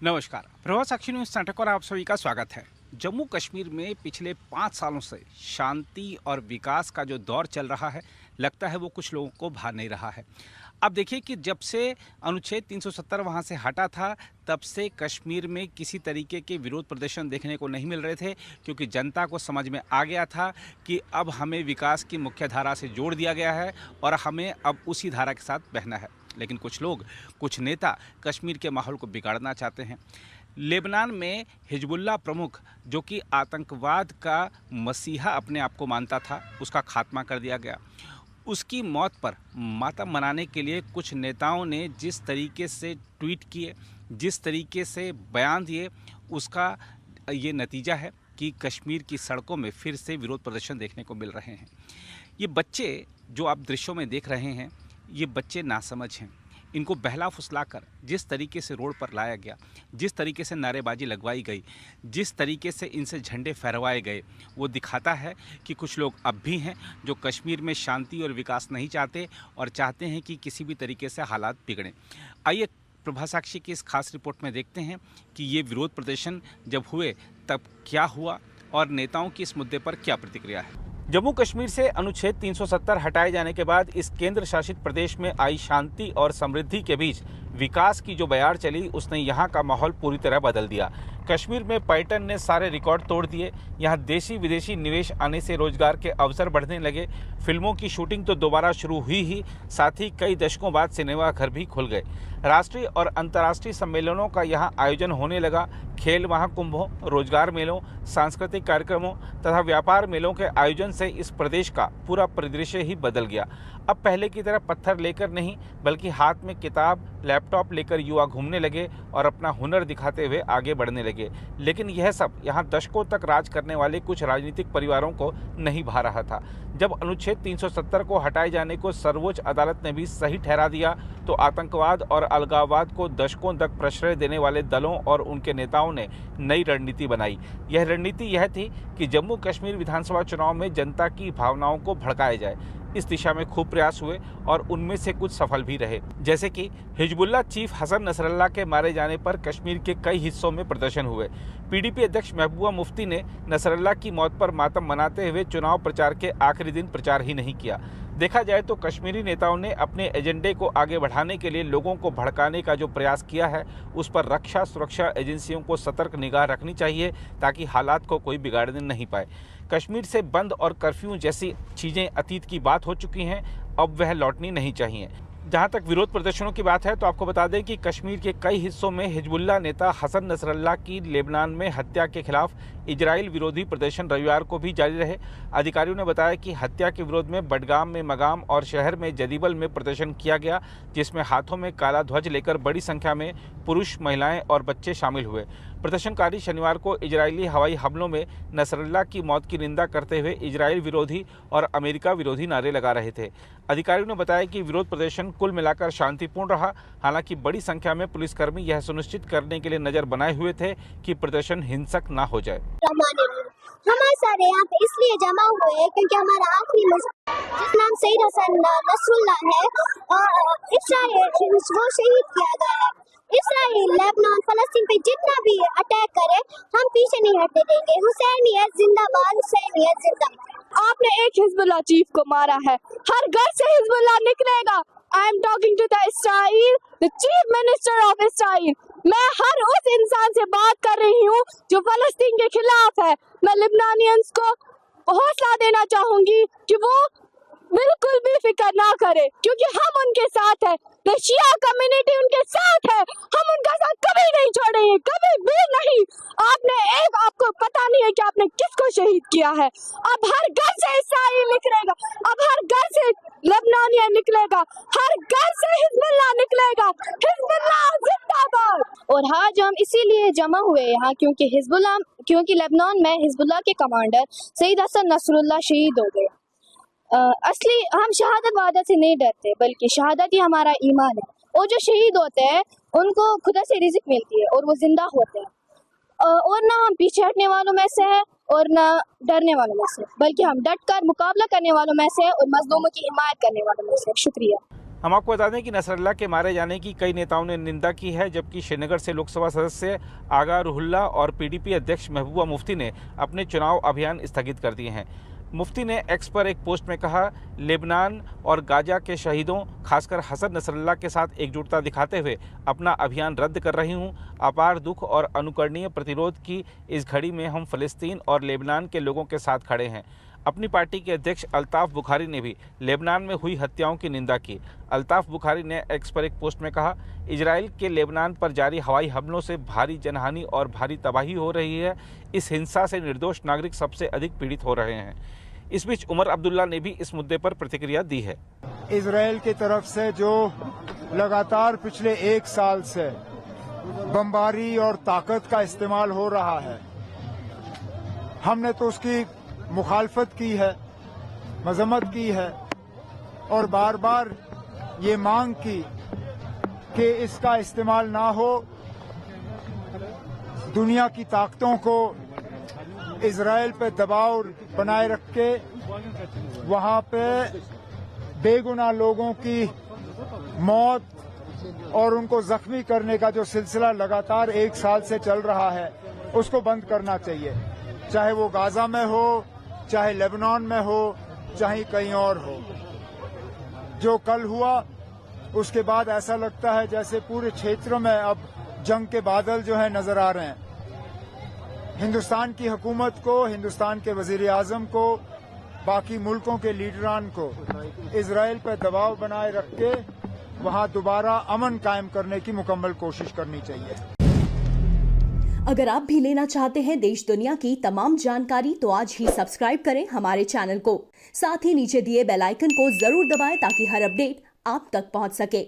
नमस्कार, प्रभात साक्षी न्यूज नाटक और आप सभी का स्वागत है। जम्मू कश्मीर में पिछले 5 सालों से शांति और विकास का जो दौर चल रहा है, लगता है वो कुछ लोगों को भा नहीं रहा है। अब देखिए कि जब से अनुच्छेद 370 वहाँ से हटा था, तब से कश्मीर में किसी तरीके के विरोध प्रदर्शन देखने को नहीं मिल रहे थे, क्योंकि जनता को समझ में आ गया था कि अब हमें विकास की मुख्य धारा से जोड़ दिया गया है और हमें अब उसी धारा के साथ बहना है। लेकिन कुछ लोग, कुछ नेता कश्मीर के माहौल को बिगाड़ना चाहते हैं। लेबनान में हिजबुल्लाह प्रमुख, जो कि आतंकवाद का मसीहा अपने आप को मानता था, उसका खात्मा कर दिया गया। उसकी मौत पर मातम मनाने के लिए कुछ नेताओं ने जिस तरीके से ट्वीट किए, जिस तरीके से बयान दिए, उसका ये नतीजा है कि कश्मीर की सड़कों में फिर से विरोध प्रदर्शन देखने को मिल रहे हैं। ये बच्चे जो आप दृश्यों में देख रहे हैं, ये बच्चे नासमझ हैं। इनको बहला फुसलाकर जिस तरीके से रोड पर लाया गया, जिस तरीके से नारेबाजी लगवाई गई, जिस तरीके से इनसे झंडे फहरवाए गए, वो दिखाता है कि कुछ लोग अब भी हैं जो कश्मीर में शांति और विकास नहीं चाहते और चाहते हैं कि किसी भी तरीके से हालात बिगड़ें। आइए प्रभात साक्षी की इस खास रिपोर्ट में देखते हैं कि ये विरोध प्रदर्शन जब हुए तब क्या हुआ और नेताओं की इस मुद्दे पर क्या प्रतिक्रिया है। जम्मू कश्मीर से अनुच्छेद 370 हटाए जाने के बाद इस केंद्र शासित प्रदेश में आई शांति और समृद्धि के बीच विकास की जो बयार चली, उसने यहाँ का माहौल पूरी तरह बदल दिया। कश्मीर में पर्यटन ने सारे रिकॉर्ड तोड़ दिए। यहाँ देशी विदेशी निवेश आने से रोजगार के अवसर बढ़ने लगे। फिल्मों की शूटिंग तो दोबारा शुरू हुई ही, साथ ही कई दशकों बाद सिनेमा घर भी खुल गए। राष्ट्रीय और अंतर्राष्ट्रीय सम्मेलनों का यहाँ आयोजन होने लगा। खेल महाकुंभों, रोजगार मेलों, सांस्कृतिक कार्यक्रमों तथा व्यापार मेलों के आयोजन से इस प्रदेश का पूरा परिदृश्य ही बदल गया। अब पहले की तरह पत्थर लेकर नहीं, बल्कि हाथ में किताब, लैपटॉप लेकर युवा घूमने लगे और अपना हुनर दिखाते हुए आगे बढ़ने लगे। लेकिन यह सब यहाँ दशकों तक राज करने वाले कुछ राजनीतिक परिवारों को नहीं भा रहा था। जब अनुच्छेद 370 को हटाए जाने को सर्वोच्च अदालत ने भी सही ठहरा दिया, तो आतंकवाद और अलगाववाद को दशकों तक प्रश्रय देने वाले दलों और उनके नेताओं ने नई रणनीति बनाई। यह रणनीति यह थी कि जम्मू कश्मीर विधानसभा चुनाव में जनता की भावनाओं को भड़काया जाए। इस दिशा में खूब प्रयास हुए और उनमें से कुछ सफल भी रहे। जैसे कि हिजबुल्लाह चीफ हसन नसरल्लाह के मारे जाने पर कश्मीर के कई हिस्सों में प्रदर्शन हुए। पीडीपी अध्यक्ष महबूबा मुफ्ती ने नसरल्लाह की मौत पर मातम मनाते हुए चुनाव प्रचार के आखिरी दिन प्रचार ही नहीं किया। देखा जाए तो कश्मीरी नेताओं ने अपने एजेंडे को आगे बढ़ाने के लिए लोगों को भड़काने का जो प्रयास किया है, उस पर रक्षा सुरक्षा एजेंसियों को सतर्क निगाह रखनी चाहिए, ताकि हालात को कोई बिगाड़ने नहीं पाए। कश्मीर से बंद और कर्फ्यू जैसी चीज़ें अतीत की बात हो चुकी हैं, अब वह लौटनी नहीं चाहिए। जहां तक विरोध प्रदर्शनों की बात है, तो आपको बता दें कि कश्मीर के कई हिस्सों में हिजबुल्लाह नेता हसन नसरल्लाह की लेबनान में हत्या के खिलाफ इजराइल विरोधी प्रदर्शन रविवार को भी जारी रहे। अधिकारियों ने बताया कि हत्या के विरोध में बडगाम में मगाम और शहर में जदीबल में प्रदर्शन किया गया, जिसमें हाथों में काला ध्वज लेकर बड़ी संख्या में पुरुष, महिलाएं और बच्चे शामिल हुए। प्रदर्शनकारी शनिवार को इजरायली हवाई हमलों में नसरल्लाह की मौत की निंदा करते हुए इजराइल विरोधी और अमेरिका विरोधी नारे लगा रहे थे। अधिकारियों ने बताया कि विरोध प्रदर्शन कुल मिलाकर शांतिपूर्ण रहा। हालांकि बड़ी संख्या में पुलिसकर्मी यह सुनिश्चित करने के लिए नजर बनाए हुए थे कि प्रदर्शन हिंसक न हो जाए। हमारे सारे यहाँ पे इसलिए जमा हुए हैं क्योंकि हमारा आखिरी जिसका नाम सईद हसन नसरुल्लाह है, इस्राइल वो शहीद किया गया है। इस्राइल, लेबनान, फलस्तीन पे जितना भी अटैक करे, हम पीछे नहीं हटने देंगे। हुसैनियत जिंदाबाद, हुसैनियत जिंदाबाद। आपने एक हिजबुल्लाह चीफ को मारा है, हर घर से हिजबुल्लाह निकलेगा। I am talking to the Israel, the chief minister of Israel. मैं हर उस इंसान से बात कर रही हूँ जो फलस्तीन के खिलाफ है। मैं लिबनानियंस को हौसला देना चाहूंगी कि वो बिल्कुल भी फिक्र ना करे, क्योंकि हम उनके साथ हैं। द शिया कम्युनिटी उनके साथ है, हम उनका साथ कभी नहीं छोड़ेंगे, कभी भी नहीं। आपको पता नहीं है कि आपने किसको शहीद किया है। अब हर घर से इस्राइल निकलेगा, अब हर घर से लेबनानिया निकलेगा, हर घर से हिजबुल्लाह निकलेगा। हिजबुल्लाह जिंदाबाद। और आज हम इसीलिए जमा हुए यहाँ क्योंकि लेबनान में हिजबुल्लाह के कमांडर सईद हसन नसरुल्लाह शहीद हो गए। असली हम शहादत वादा से नहीं डरते, बल्कि शहादत ही हमारा ईमान है। और जो शहीद होते हैं उनको खुदा से रिज़्क मिलती है और वो जिंदा होते हैं। और ना हम पीछे हटने वालों में से है और ना डरने वालों में से, बल्कि हम डट कर मुकाबला करने वालों में से और मजलूमों की हिमायत करने वालों में से। शुक्रिया। हम आपको बता दें कि नसरल्ला के मारे जाने की कई नेताओं ने निंदा की है, जबकि श्रीनगर से लोकसभा सदस्य आगा रुहुल्ला और पीडीपी अध्यक्ष महबूबा मुफ्ती ने अपने चुनाव अभियान स्थगित कर दिए हैं। मुफ्ती ने एक्स पर एक पोस्ट में कहा, लेबनान और गाजा के शहीदों खासकर हसन नसरल्ला के साथ एकजुटता दिखाते हुए अपना अभियान रद्द कर रही हूं। अपार दुख और अनुकरणीय प्रतिरोध की इस घड़ी में हम फ़लस्तीन और लेबनान के लोगों के साथ खड़े हैं। अपनी पार्टी के अध्यक्ष अल्ताफ बुखारी ने भी लेबनान में हुई हत्याओं की निंदा की। अल्ताफ बुखारी ने एक्स पर एक पोस्ट में कहा, इजराइल के लेबनान पर जारी हवाई हमलों से भारी जनहानि और भारी तबाही हो रही है। इस हिंसा से निर्दोष नागरिक सबसे अधिक पीड़ित हो रहे हैं। इस बीच उमर अब्दुल्ला ने भी इस मुद्दे पर प्रतिक्रिया दी है। इजराइल की तरफ से जो लगातार पिछले 1 साल से बमबारी और ताकत का इस्तेमाल हो रहा है, हमने तो उसकी मुखालफत की है, मजम्मत की है और बार बार ये मांग की कि इसका इस्तेमाल ना हो। दुनिया की ताकतों को इजराइल पे दबाव बनाए रख के वहां पे बेगुनाह लोगों की मौत और उनको जख्मी करने का जो सिलसिला लगातार 1 साल से चल रहा है, उसको बंद करना चाहिए। चाहे वो गाजा में हो, चाहे लेबनान में हो, चाहे कहीं और हो। जो कल हुआ उसके बाद ऐसा लगता है जैसे पूरे क्षेत्र में अब जंग के बादल जो है नजर आ रहे हैं। हिंदुस्तान की हुकूमत को, हिंदुस्तान के वजीर आजम को, बाकी मुल्कों के लीडरान को इजराइल पर दबाव बनाए रख के वहां दोबारा अमन कायम करने की मुकम्मल कोशिश करनी चाहिए। अगर आप भी लेना चाहते हैं देश दुनिया की तमाम जानकारी तो आज ही सब्सक्राइब करें हमारे चैनल को। साथ ही नीचे दिए बेल आइकन को जरूर दबाएं ताकि हर अपडेट आप तक पहुंच सके।